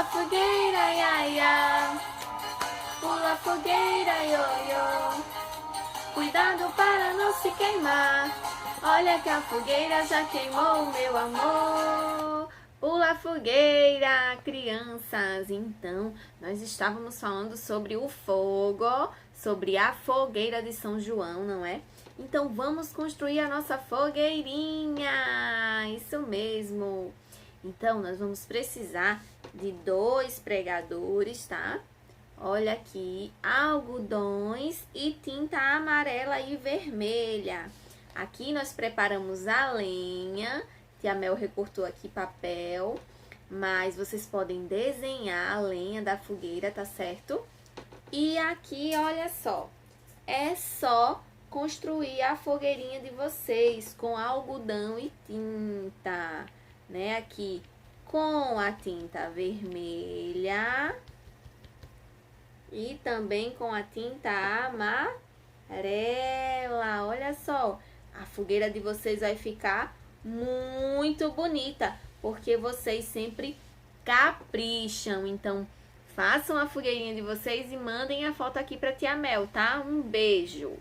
Pula fogueira, ia, ia. Pula fogueira, ioiô. Cuidado para não se queimar. Olha que a fogueira já queimou, meu amor. Pula fogueira, crianças. Então, nós estávamos falando sobre o fogo, sobre a fogueira de São João, não é? Então, vamos construir a nossa fogueirinha. Isso mesmo. Então, nós vamos precisar de 2 pregadores, tá? Olha aqui, algodões e tinta amarela e vermelha. Aqui nós preparamos a lenha. Tia Mel recortou aqui papel, mas vocês podem desenhar a lenha da fogueira, tá certo? E aqui, olha só, é só construir a fogueirinha de vocês com algodão e tinta, né? Aqui com a tinta vermelha e também com a tinta amarela. Olha só, a fogueira de vocês vai ficar muito bonita, porque vocês sempre capricham. Então, façam a fogueirinha de vocês e mandem a foto aqui para Tia Mel, tá? Um beijo!